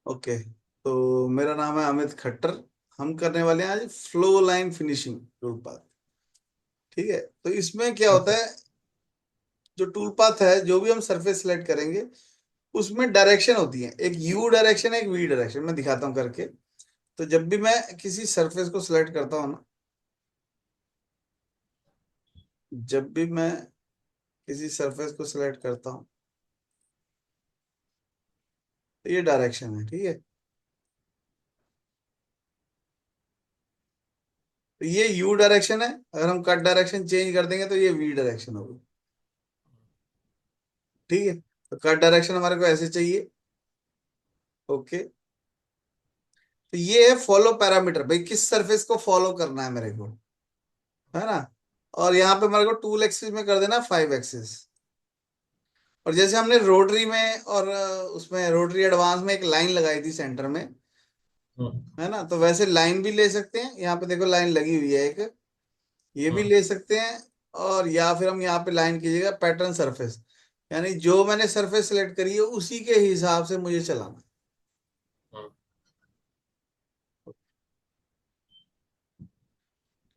Okay, तो मेरा नाम है अमित खट्टर। हम करने वाले हैं आज flow line finishing tool path. ठीक है, तो इसमें क्या होता ओके। है, जो टूल पाथ है, जो भी हम सरफेस सेलेक्ट करेंगे उसमें डायरेक्शन होती है। एक यू डायरेक्शन है, एक वी डायरेक्शन। मैं दिखाता हूँ करके। तो जब भी मैं किसी सरफेस को सिलेक्ट करता हूँ ना, जब भी मैं किसी सरफेस को सिलेक्ट करता हूँ तो ये डायरेक्शन है। ठीक है, तो ये यू डायरेक्शन है। अगर हम कट डायरेक्शन चेंज कर देंगे तो ये वी डायरेक्शन होगी। ठीक है, तो कट डायरेक्शन हमारे को ऐसे चाहिए। ओके, तो ये है फॉलो पैरामीटर, भाई किस सरफेस को फॉलो करना है मेरे को, है ना। और यहाँ पे मेरे को टूल एक्सिस में कर देना 5 एक्सिस। और जैसे हमने रोटरी में और उसमें रोटरी एडवांस में एक लाइन लगाई थी सेंटर में, हम्म। है ना, तो वैसे लाइन भी ले सकते हैं। यहाँ पे देखो लाइन लगी हुई है एक, ये भी हम्म। ले सकते हैं। और या फिर हम यहाँ पे लाइन कीजिएगा पैटर्न सरफेस, यानी जो मैंने सरफेस सेलेक्ट करी है उसी के हिसाब से मुझे चलाना। हम्म।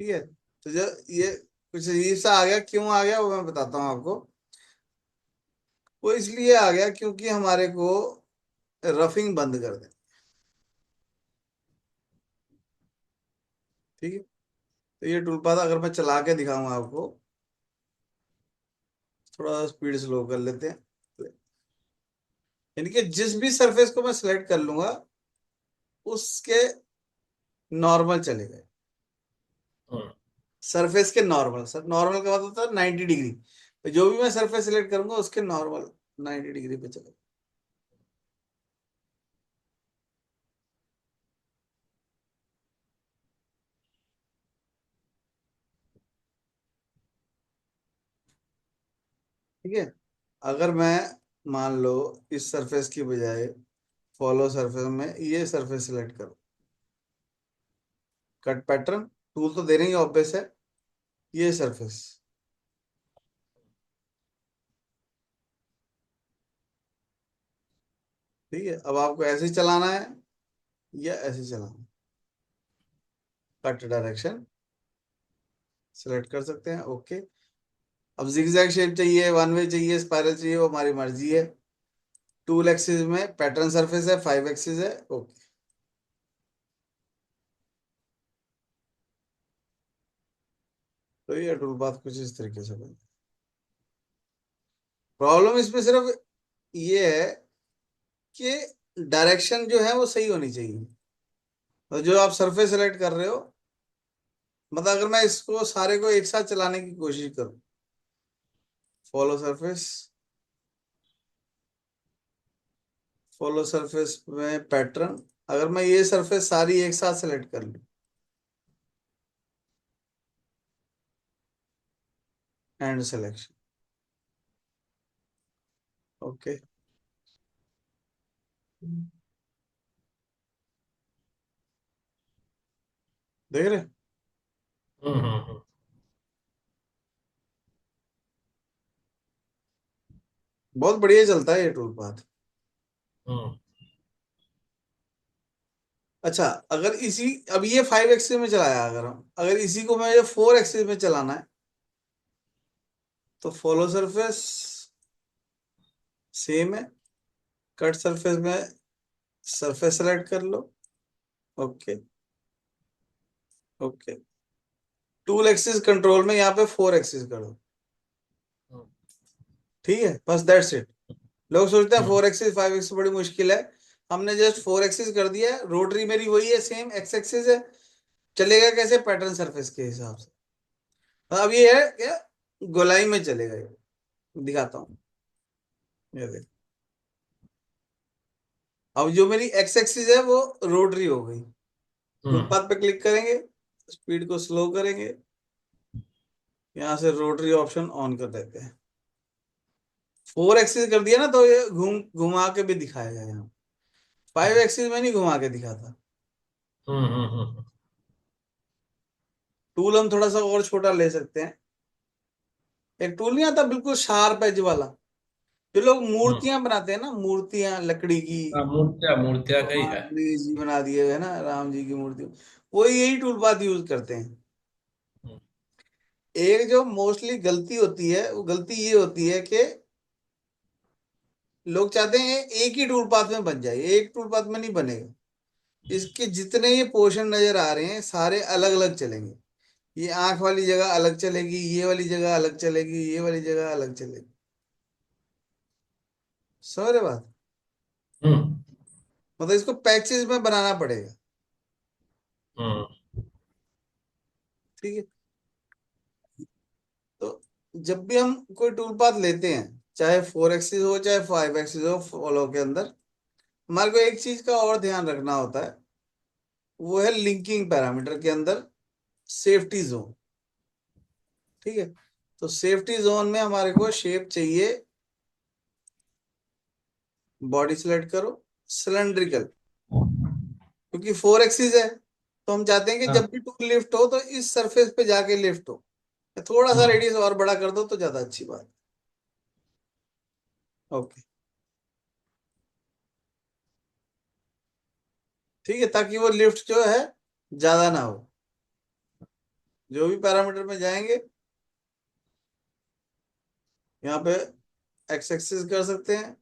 ठीक है, तो जो ये कुछ अजीब सा आ गया, क्यों आ गया वो मैं बताता हूँ आपको। वो इसलिए आ गया क्योंकि हमारे को रफिंग बंद कर दें। ठीक है, तो ये टूल पाथ अगर मैं चला के दिखाऊंगा आपको, थोड़ा स्पीड स्लो कर लेते हैं। यानी कि जिस भी सरफेस को मैं सिलेक्ट कर लूंगा उसके नॉर्मल चलेगा। हम्म। सरफेस के नॉर्मल, सर नॉर्मल का मतलब होता है 90 डिग्री। तो जो भी मैं सरफेस सिलेक्ट करूंगा उसके नॉर्मल 90 डिग्री पे चलेगा। ठीक है, अगर मैं मान लो इस सरफेस की बजाय फॉलो सरफेस में ये सरफेस सिलेक्ट करूं, कट पैटर्न टूल तो दे रही है ऑब्वियस है, ये सरफेस। ठीक है, अब आपको ऐसे ही चलाना है या ऐसे चलाना है, कट डायरेक्शन सिलेक्ट कर सकते हैं। ओके, अब जिगजैग शेप चाहिए, वन वे चाहिए, स्पाइरल चाहिए, वो हमारी मर्जी है। टूल एक्सिस में पैटर्न सरफेस है, 5 एक्सिस है। ओके, तो ये टूल बात कुछ इस तरीके से बनी। प्रॉब्लम इसमें सिर्फ ये है कि डायरेक्शन जो है वो सही होनी चाहिए। तो जो आप सरफेस सेलेक्ट कर रहे हो, मतलब अगर मैं इसको सारे को एक साथ चलाने की कोशिश करूं, फॉलो सरफेस, फॉलो सरफेस में पैटर्न, अगर मैं ये सरफेस सारी एक साथ सेलेक्ट कर लूं, एंड सिलेक्शन। ओके, देख रहे हैं? हम्म। हम्म। बहुत बढ़िया चलता है ये टूल पाथ। हम्म। अच्छा, अगर इसी, अब ये 5 एक्सिस में चलाया, अगर हम, अगर इसी को मैं 4 एक्सिस में चलाना है तो फॉलो सरफेस सेम है, कट सरफेस में सरफेस सेलेक्ट कर लो। Okay, okay, tool axis control में यहाँ पे 4 एक्सिस कर दो। हम्म। ठीक है, बस दैट्स इट। लोग सोचते हैं हम्म। 4 एक्सिस 5 एक्सिस बड़ी मुश्किल है। हमने जस्ट 4 एक्सिस कर दिया है, रोटरी मेरी वही है, सेम एक्स एक्सिस है। चलेगा कैसे, पैटर्न सरफेस के हिसाब से। अब ये है क्या, गोलाई में चलेगा ये, दिखाता हूँ। ये देख, अब जो मेरी एक्स एक्सिस है वो रोटरी हो गई। हम्म। फुटपाथ पे क्लिक करेंगे, स्पीड को स्लो करेंगे, यहाँ से रोटरी ऑप्शन ऑन कर देते हैं। 4 एक्सिस कर दिया ना तो ये घूम घुमा के भी दिखाएगा यहाँ। 5 एक्सिस में नहीं घुमा के दिखाता। हम्म। हम्म। टूल हम थोड़ा सा और छोटा ले सकते हैं। एक टूल नहीं आता बिल्कुल शार्प एज वाला, जो लोग हम्म। मूर्तियां बनाते हैं ना, मूर्तियां लकड़ी की, हाँ, मूर्तियाँ मूर्तियाँ का ही भगवान है। गणेश जी बना दिए है ना, राम जी की मूर्ति, वो यही टूल पाथ यूज करते हैं। हम्म। एक जो मोस्टली गलती होती है, वो गलती ये होती है कि लोग चाहते हैं एक ही टूल पाथ में बन जाए, एक टूल पाथ में नहीं बनेगा। इसके जितने ये पोर्शन नजर आ रहे हैं सारे अलग अलग चलेंगे। ये आंख वाली जगह अलग चलेगी, ये वाली जगह अलग चलेगी, ये वाली जगह अलग चलेगी। समझ रहे बात? हम्म। मतलब इसको पैचेस में बनाना पड़ेगा। हम्म। ठीक है। तो जब भी हम कोई टूल पाथ लेते हैं, चाहे 4 एक्सिस हो चाहे 5 एक्सिस हो, फॉलो के अंदर हमारे को एक चीज का और ध्यान रखना होता है, वो है लिंकिंग पैरामीटर के अंदर सेफ्टी जोन। ठीक है। तो सेफ्टी जोन में हमारे को शेप चाहिए, बॉडी सेलेक्ट करो, सिलेंड्रिकल, क्योंकि 4 एक्सिस है। तो हम चाहते हैं कि हाँ। जब भी टूल लिफ्ट हो तो इस सरफेस पे जाके लिफ्ट हो। थोड़ा सा हम्म। रेडियस और बड़ा कर दो तो ज्यादा अच्छी बात। ओके। ठीक है, ताकि वो लिफ्ट जो है ज्यादा ना हो। जो भी पैरामीटर में जाएंगे, यहाँ पे एक्स एक्सिस कर सकते हैं।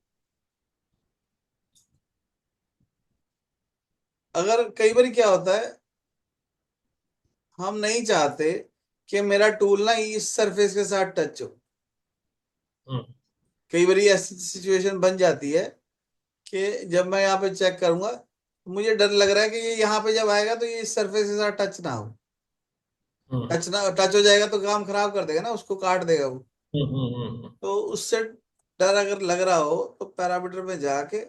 अगर कई बार क्या होता है, हम नहीं चाहते कि मेरा टूल ना इस सरफेस के साथ टच हो। हम्म। कई बार ऐसी सिचुएशन बन जाती है कि जब मैं यहाँ पे चेक करूंगा तो मुझे डर लग रहा है कि ये यहाँ पे जब आएगा तो ये इस सरफेस के साथ टच ना हो। हम्म। टच हो जाएगा तो काम खराब कर देगा ना, उसको काट देगा वो। हम्म। हम्म। तो उससे डर अगर लग रहा हो तो पैरामीटर में जाके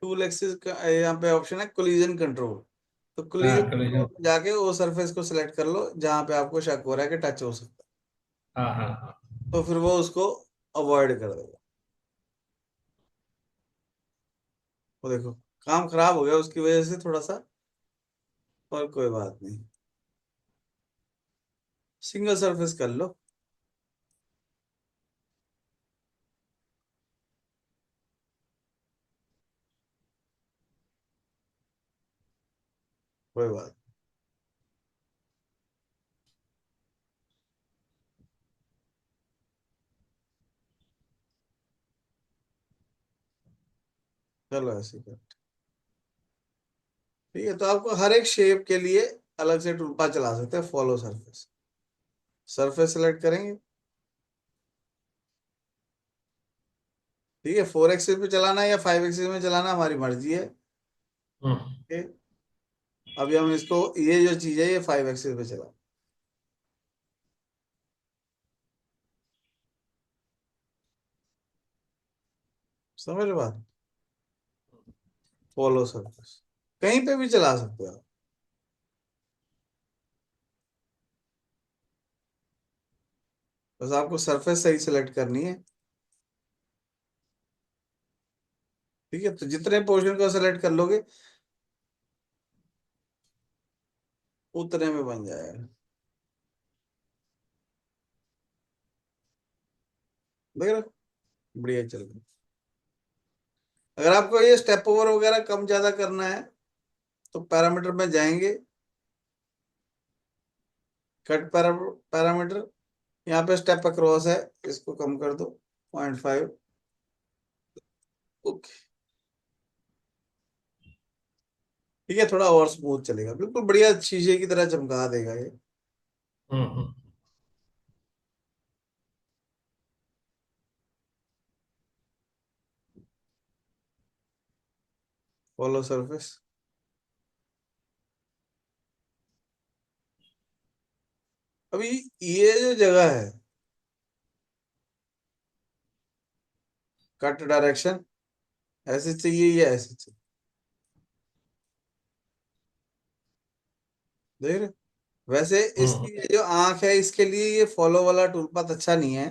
टूल एक्सिस का यहाँ पे ऑप्शन है कोलिजन कंट्रोल। तो कोलिजन हाँ, कंट्रोल कोलिजन। में जाके वो सरफेस को सिलेक्ट कर लो जहां पे आपको शक हो रहा है कि टच हो सकता है। हाँ हाँ हाँ। तो फिर वो उसको अवॉइड कर देगा। वो देखो, काम खराब हो गया उसकी वजह से थोड़ा सा, और कोई बात नहीं, सिंगल सरफेस कर लो। कोई बात। चलो ऐसे कर। ठीक है, तो आपको हर एक शेप के लिए अलग से टूल पाथ चला सकते हैं। फॉलो सरफेस, सरफेस सेलेक्ट करेंगे। ठीक है, 4 एक्सिस पे चलाना है या 5 एक्सिस में चलाना हमारी मर्जी है। हम्म। ठीक है? अभी हम इसको, ये जो चीज है ये 5 एक्सिस पे चला। समझ रहे बात? फॉलो सरफेस कहीं पे भी चला सकते हो आप। बस आपको सरफेस सही सेलेक्ट करनी है। ठीक है, तो जितने पोर्शन को सेलेक्ट कर लोगे उतने में बन जाएगा। देख रहे हो? बढ़िया चल रहा है। अगर आपको ये स्टेप ओवर वगैरह कम ज्यादा करना है तो पैरामीटर में जाएंगे, कट पैरामीटर, यहाँ पे स्टेप अक्रॉस है, इसको कम कर दो 0.5। ओके। ठीक है, थोड़ा और स्मूथ चलेगा, बिल्कुल बढ़िया शीशे की तरह चमका देगा ये। हम्म। Follow surface. अभी ये जो जगह है, कट डायरेक्शन ऐसे चाहिए या ऐसे चाहिए? देख रहे हो? वैसे हम्म। इसकी ये जो आंख है इसके लिए ये फॉलो वाला टूल पाथ अच्छा नहीं है।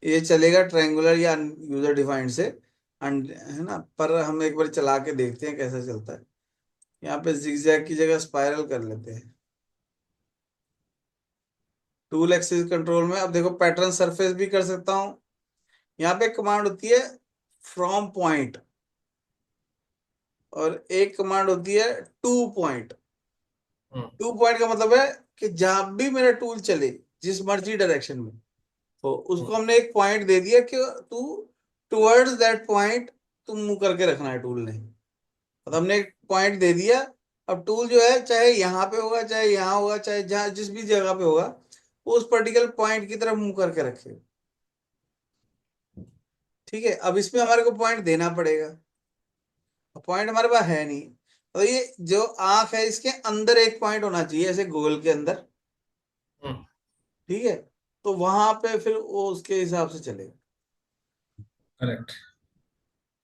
ये चलेगा ट्रायंगुलर या यूजर डिफाइंड से, है ना, पर हम एक बार चला के देखते हैं कैसा चलता है। यहाँ पे जिगजैग की जगह स्पाइरल कर लेते हैं। टूल एक्सिस कंट्रोल में अब देखो पैटर्न सरफेस भी कर सकता हूं। यहाँ पे कमांड होती है फ्रॉम पॉइंट, और एक कमांड होती है टू पॉइंट। हम्म, टू पॉइंट का मतलब है कि जहां भी मेरा टूल चले, जिस मर्जी डायरेक्शन में, तो उसको हम्म, हमने एक पॉइंट दे दिया कि तू टुवर्ड्स दैट पॉइंट तुम मूव करके रखना है टूल ने। मतलब हमने एक पॉइंट दे दिया। अब टूल जो है चाहे यहाँ पे होगा, चाहे यहाँ होगा, चाहे जहाँ जिस भी जगह पे होगा, वो उस पर्टिकुलर पॉइंट की तरफ मूव करके रखे। ठीक है, अब इसमें हमारे को पॉइंट देना पड़ेगा। पॉइंट हमारे पास है नहीं, तो ये जो आंख है इसके अंदर एक पॉइंट होना चाहिए, ऐसे गोल के अंदर। हम्म, ठीक है, तो वहां पे फिर वो उसके हिसाब से चलेगा। करेक्ट।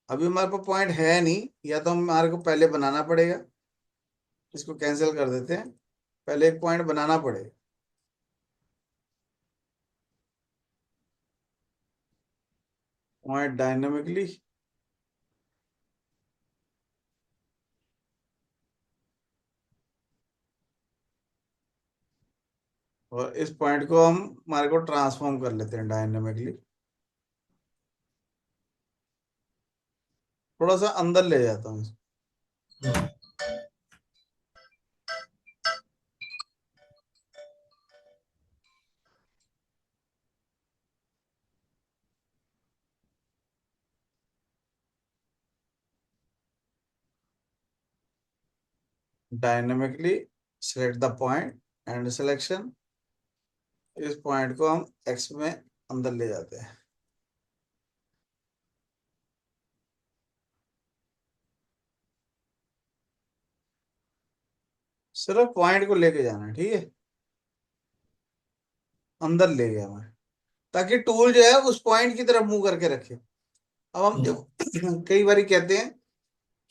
अभी हमारे पास पॉइंट है नहीं, या तो हमारे को पहले बनाना पड़ेगा। इसको कैंसिल कर देते हैं, पहले एक पॉइंट बनाना पड़ेगा। पॉइंट डायनेमिकली, और इस पॉइंट को हम हमारे को ट्रांसफॉर्म कर लेते हैं डायनेमिकली। थोड़ा सा अंदर ले जाता हूँ इसको। Hmm, dynamically select the point and selection. इस पॉइंट को हम एक्स में अंदर ले जाते हैं। सिर्फ पॉइंट को लेके जाना है, ठीक है। अंदर ले गया मैं, ताकि टूल जो है उस पॉइंट की तरफ मुंह करके रखे। अब हम हम्म, जब कई बार कहते हैं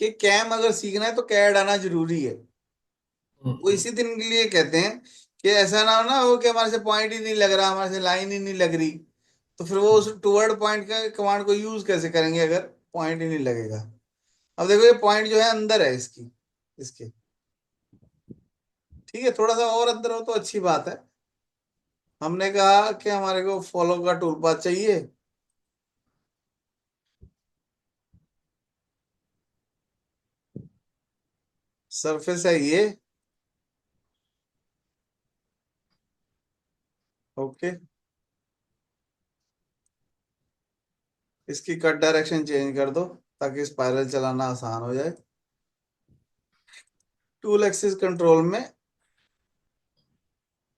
कि कैम अगर सीखना है तो कैड आना जरूरी है। हम्म, वो इसी दिन के लिए कहते हैं कि ऐसा ना हो ना हो कि हमारे से पॉइंट ही नहीं लग रहा, हमारे से लाइन ही नहीं लग रही। तो फिर वो उस टूवर्ड पॉइंट का कमांड को यूज कैसे करेंगे अगर पॉइंट ही नहीं लगेगा। अब देखो ये पॉइंट जो है अंदर है इसकी, इसके। ठीक है, थोड़ा सा और अंदर हो तो अच्छी बात है। हमने कहा कि हमारे को फॉलो का टूल पाथ चाहिए। सरफेस है ये। ओके, इसकी कट डायरेक्शन चेंज कर दो ताकि स्पाइरल चलाना आसान हो जाए। टूल एक्सिस कंट्रोल में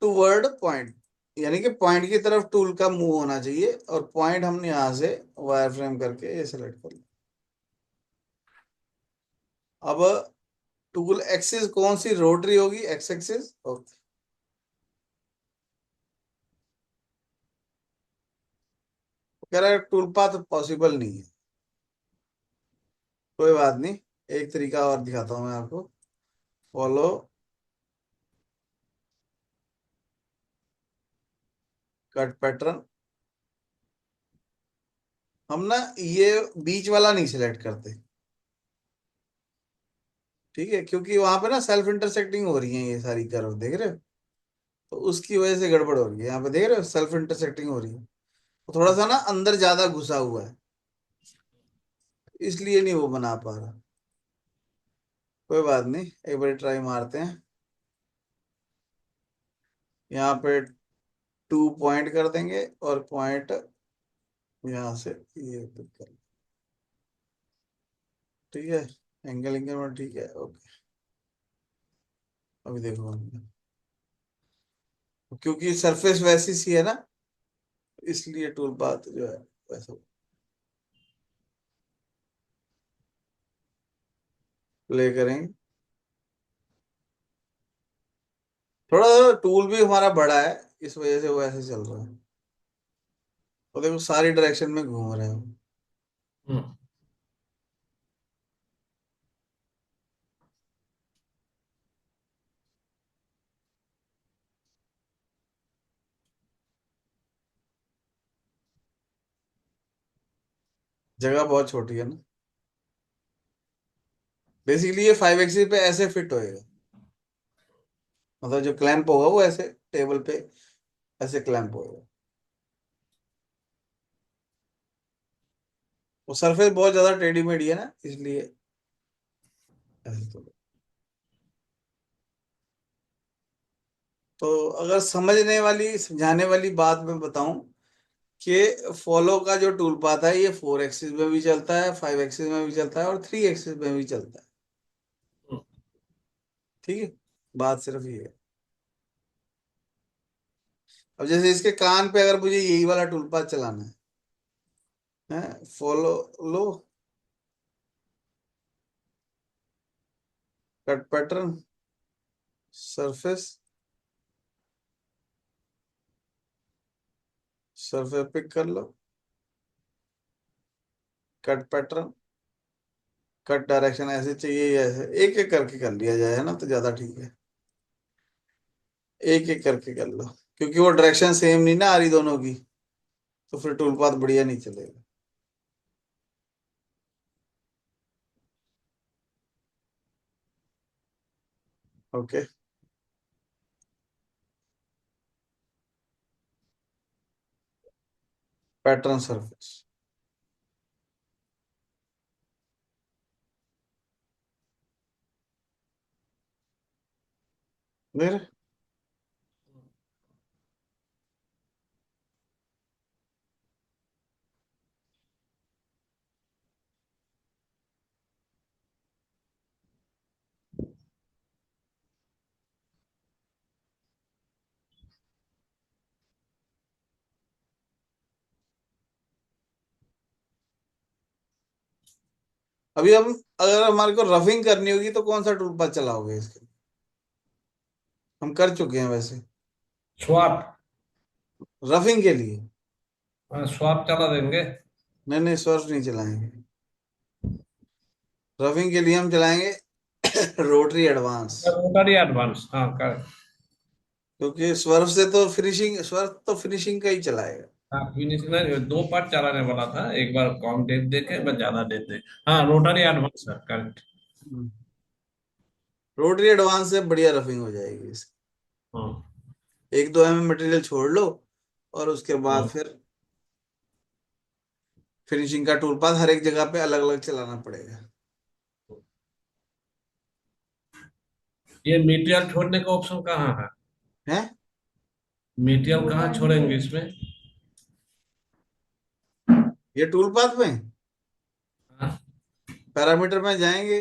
टूवर्ड पॉइंट, यानी कि पॉइंट की तरफ टूल का मूव होना चाहिए, और पॉइंट हमने यहां से वायर फ्रेम करके ये सिलेक्ट कर लिया। अब टूल एक्सिस कौन सी रोटरी होगी, एक्स एक्सिस। ओके, कह रहा है टूल पाथ पॉसिबल नहीं है। कोई बात नहीं, एक तरीका और दिखाता हूं मैं आपको। Follow cut pattern. हम ना ये बीच वाला नहीं सिलेक्ट करते, ठीक है, क्योंकि वहां पे ना सेल्फ इंटरसेक्टिंग हो रही है ये सारी कर्व, देख रहे हो। तो उसकी वजह से गड़बड़ हो रही है, यहाँ पे देख रहे हो सेल्फ इंटरसेक्टिंग हो रही है। तो थोड़ा सा ना अंदर ज्यादा घुसा हुआ है, इसलिए नहीं वो बना पा रहा। कोई बात नहीं, एक बार ट्राई मारते हैं। यहाँ पे टू पॉइंट कर देंगे, और पॉइंट यहाँ से ये पिक कर। ठीक है, एंगल एंगल ठीक है, ओके। अभी देखो, क्योंकि सरफेस वैसी सी है ना, इसलिए टूल पाथ जो है वैसा। प्ले करेंगे। थोड़ा टूल भी हमारा बड़ा है, इस वजह से वो ऐसे चल रहा है। तो देखो सारी डायरेक्शन में घूम रहे हो। हम्म, जगह बहुत छोटी है ना। बेसिकली ये 5 एक्सिस पे ऐसे फिट होएगा। मतलब जो क्लैंप होगा वो ऐसे टेबल पे ऐसे क्लैंप होगा। वो सरफेस बहुत ज्यादा टेढ़ी मेढ़ी है ना, इसलिए ऐसे तो। तो अगर समझने वाली समझाने वाली बात मैं बताऊं कि फॉलो का जो टूल पाथ है ये 4 एक्सिस में भी चलता है, 5 एक्सिस में भी चलता है और 3 एक्सिस में भी चलता है। ठीक है, बात सिर्फ ये है। अब जैसे इसके कान पे अगर मुझे यही वाला टूल पाथ चलाना है फॉलो लो, cut pattern, surface, surface pick कर लो, कट पैटर्न, कट डायरेक्शन ऐसे चाहिए या ऐसे, एक एक करके कर लिया जाए है ना, तो ज्यादा ठीक है। एक एक करके कर लो, क्योंकि वो डायरेक्शन सेम नहीं ना आ रही दोनों की, तो फिर टूल पाथ बढ़िया नहीं चलेगा। ओके, पैटर्न सरफेस, फिर अभी हम, अगर हमारे को रफिंग करनी होगी तो कौन सा टूल पाथ चलाओगे इसके? हम कर चुके हैं वैसे, स्वाप। रफिंग के लिए। हाँ, स्वाप चला देंगे। नहीं नहीं, स्वर्फ नहीं चलाएंगे। रफिंग के लिए हम चलाएंगे रोटरी एडवांस। रोटरी एडवांस, हाँ करेक्ट। क्योंकि स्वर्फ से तो फिनिशिंग, स्वर्फ तो फिनिशिंग का ही चलाएगा। हाँ, फिनिशिंग में 2 पार्ट चलाने वाला था, एक बार कम डेट देके बस ज्यादा डेट दे। हाँ, रोटरी एडवांस है, करेक्ट। हम्म। रोटरी एडवांस से बढ़िया रफिंग हो जाएगी इसकी। हाँ। 1-2 mm मटेरियल छोड़ लो, और उसके बाद हाँ। फिर फिनिशिंग का टूल पाथ हर एक जगह पे अलग अलग चलाना पड़ेगा। ये मीडियल छोड़ने का ऑप्शन कहाँ है? है, मीडियल कहाँ छोड़ेंगे इसमें? ये टूल पाथ में हाँ, पैरामीटर में जाएंगे,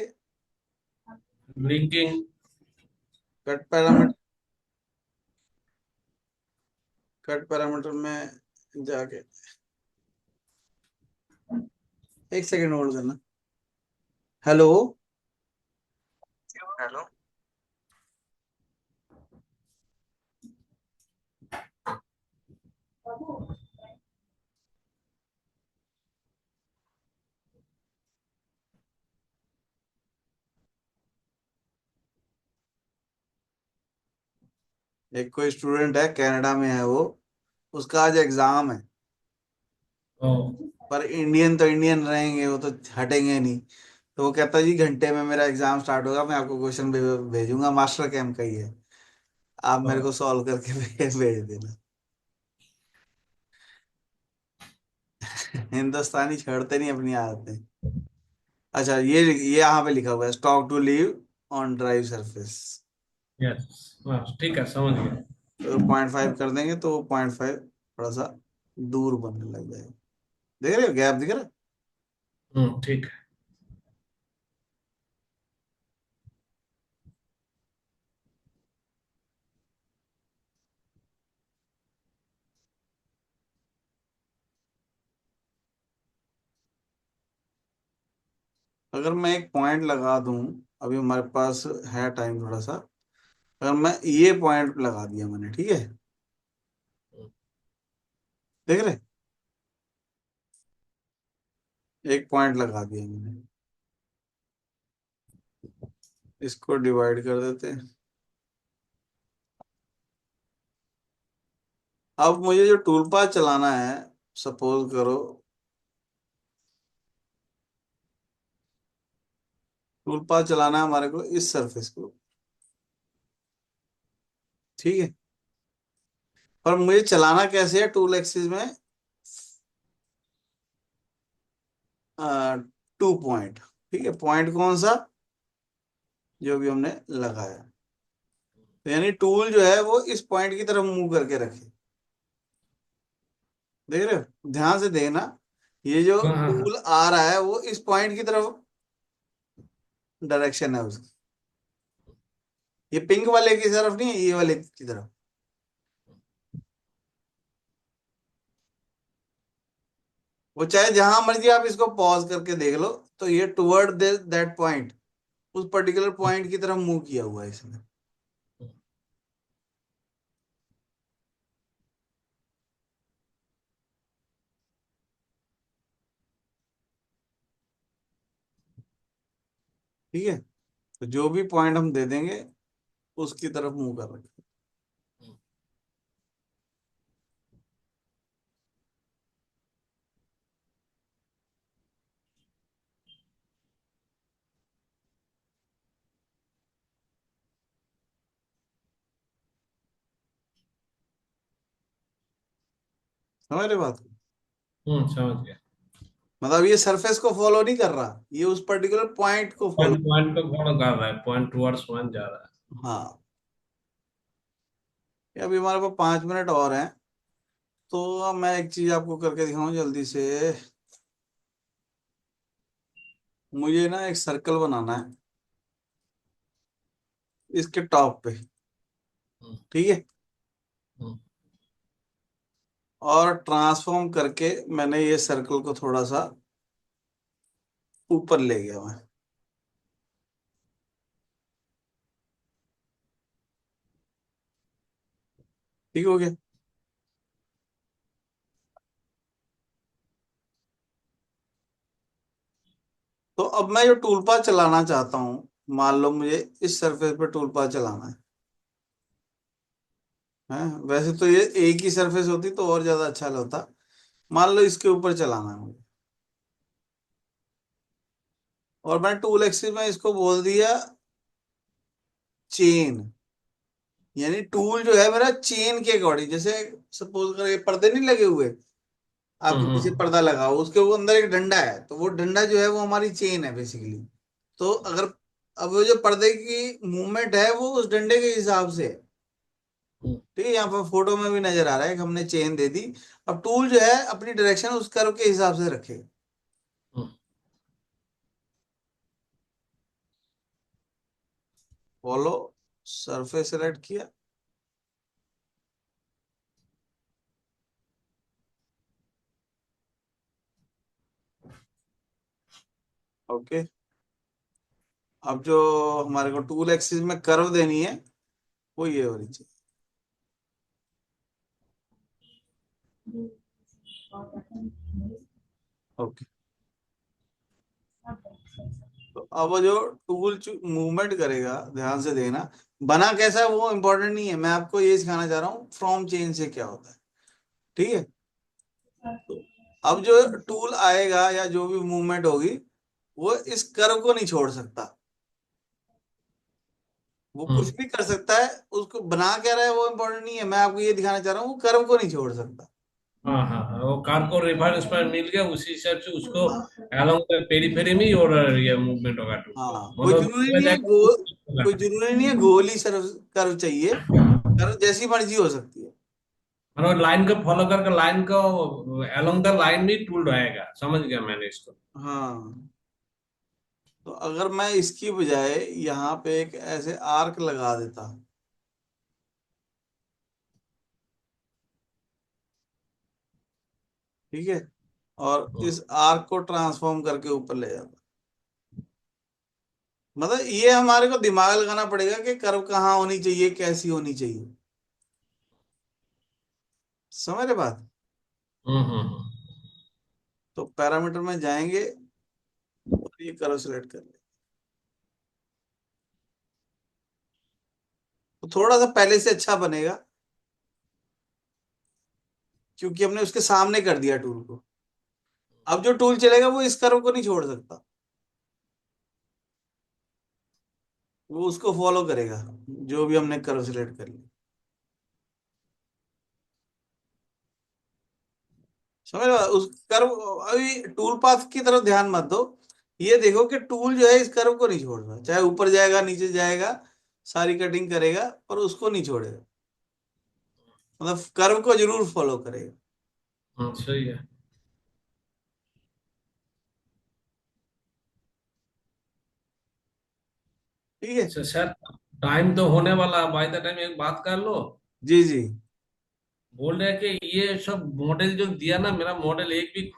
linking. Cut parameter, cut parameter में जाके 1 सेकेंड होल्ड करना। हेलो। हेलो। एक कोई स्टूडेंट है, कनाडा में है वो, उसका आज एग्जाम है। ओ। पर इंडियन तो इंडियन रहेंगे, वो तो हटेंगे नहीं। तो वो कहता है जी घंटे में मेरा एग्जाम स्टार्ट होगा, मैं आपको क्वेश्चन भेजूंगा, मास्टर कैंप का ही है, आप ओ। मेरे को सॉल्व करके भेज देना। हिंदुस्तानी छोड़ते नहीं अपनी आदतें। अच्छा, ये यहाँ पे लिखा हुआ है stock to leave on drive surface. Yes, हाँ ठीक है, समझ गया। तो 0.5 कर देंगे तो 0.5 थोड़ा सा दूर बनने लग जाएगा। देख रहे हो गैप दिख रहा है? ठीक है। अगर मैं एक पॉइंट लगा दूं, अभी हमारे पास है टाइम थोड़ा सा, अगर मैं ये पॉइंट लगा दिया मैंने, ठीक है, देख रहे, एक पॉइंट लगा दिया मैंने, इसको डिवाइड कर देते हैं। अब मुझे जो टूल पाथ चलाना है, सपोज करो टूल पाथ चलाना है हमारे को इस सरफेस को, ठीक है। पर मुझे चलाना कैसे है टूल एक्सिस में? 2 पॉइंट। ठीक है, पॉइंट कौन सा? जो भी हमने लगाया। तो यानी टूल जो है वो इस पॉइंट की तरफ मूव करके रखे। देख रहे हो, ध्यान से देखना। ये जो हाँ हाँ हाँ। टूल आ रहा है वो इस पॉइंट की तरफ डायरेक्शन है उसकी। ये पिंक वाले की तरफ नहीं है, ये वाले की तरफ। वो चाहे जहां मर्जी आप इसको पॉज करके देख लो, तो ये टुवर्ड दैट पॉइंट, उस पर्टिकुलर पॉइंट की तरफ मूव किया हुआ है इसने। ठीक है, तो जो भी पॉइंट हम दे देंगे उसकी तरफ मूव कर रहे हैं। समझ रहे बात को? समझ गया। मतलब ये सरफेस को फॉलो नहीं कर रहा, ये उस पर्टिकुलर पॉइंट को फॉलो। पॉइंट पॉइंट को फॉलो कर रहा है, पॉइंट टुवर्ड्स पॉइंट जा रहा है। हाँ। ये अभी हमारे पास 5 मिनट और हैं, तो अब मैं एक चीज आपको करके दिखाऊं जल्दी से। मुझे ना एक सर्कल बनाना है इसके टॉप पे। हम्म, ठीक है, हम्म, और ट्रांसफॉर्म करके मैंने ये सर्कल को थोड़ा सा ऊपर ले गया मैं। ठीक हो गया। तो अब मैं जो टूल पाथ चलाना चाहता हूँ, मान लो मुझे इस सरफेस पे टूल पाथ चलाना है। वैसे तो ये एक ही सरफेस होती तो और ज्यादा अच्छा होता। मान लो इसके ऊपर चलाना है मुझे, और मैं टूल एक्सिस में इसको बोल दिया चेन। यानी टूल जो है मेरा चेन के अकॉर्डिंग, जैसे सपोज कर ये पर्दे नहीं लगे हुए, आपके पीछे हम्म, पर्दा लगा हो, उसके वो अंदर एक डंडा है, तो वो डंडा जो है वो हमारी चेन है बेसिकली। तो अगर अब वो जो पर्दे की मूवमेंट है वो उस डंडे के हिसाब से है। हम्म, ठीक है, यहाँ पर फोटो में भी नजर आ रहा है कि हमने चेन दे दी। अब टूल जो है अपनी डायरेक्शन उस कर्व के हिसाब से रखे। हम्म, फॉलो सरफेस सेलेक्ट किया। ओके, अब जो हमारे को टूल एक्सिस में कर्व देनी है वो ये होनी चाहिए। ओके, तो अब वो जो टूल मूवमेंट करेगा, ध्यान से देना। बना कैसा है वो इंपॉर्टेंट नहीं है, मैं आपको ये सिखाना चाह रहा हूँ फ्रॉम चेन से क्या होता है। ठीक है, तो अब जो टूल आएगा या जो भी मूवमेंट होगी वो इस कर्व को नहीं छोड़ सकता। वो कुछ हम्म। भी कर सकता है, उसको बना क्या रहा है वो इंपॉर्टेंट नहीं है, मैं आपको ये दिखाना चाह रहा हूँ वो कर्व को नहीं छोड़ सकता। हाँ हाँ हाँ, वो कार को रिवर्स में मिल गया, उसी हिसाब से उसको हाँ। अलोंग पेरीफेरी में ही और ये मूवमेंट होगा टूल को, हाँ, कोई मतलब जरूरी में नहीं है जाके गोल, होगा। कोई जरूरी नहीं है गोल ही सर्व कर्व चाहिए। कर्व जैसी मर्जी हो सकती है। मतलब लाइन को फॉलो करके लाइन को अलोंग द लाइन में टूल रहेगा, समझ गया मैंने इसको। हाँ, तो अगर मैं इसकी बजाय यहाँ पे एक ऐसे आर्क लगा देता। ठीक है, और हम्म, इस आर्क को ट्रांसफॉर्म करके ऊपर ले जाता। मतलब ये हमारे को दिमाग लगाना पड़ेगा कि कर्व कहाँ होनी चाहिए, कैसी होनी चाहिए। समझ रहे बात? हम्म, हम्म, तो पैरामीटर में जाएंगे और ये कर्व सिलेक्ट कर ले। तो थोड़ा सा पहले से अच्छा बनेगा, क्योंकि हमने उसके सामने कर दिया टूल को। अब जो टूल चलेगा वो इस कर्व को नहीं छोड़ सकता, वो उसको फॉलो करेगा जो भी हमने कर्व सिलेक्ट कर लिया। समझ लो उस कर्व। अभी टूल पाथ की तरफ ध्यान मत दो, ये देखो कि टूल जो है इस कर्व को नहीं छोड़ रहा, चाहे ऊपर जाएगा नीचे जाएगा, सारी कटिंग करेगा पर उसको नहीं छोड़ेगा, मतलब कर्व को जरूर फॉलो करेगा। सही है। ठीक है। अच्छा सर, टाइम तो होने वाला, बाय द टाइम एक बात कर लो। जी जी। बोल रहे हैं कि ये सब मॉडल जो दिया ना, मेरा मॉडल एक भी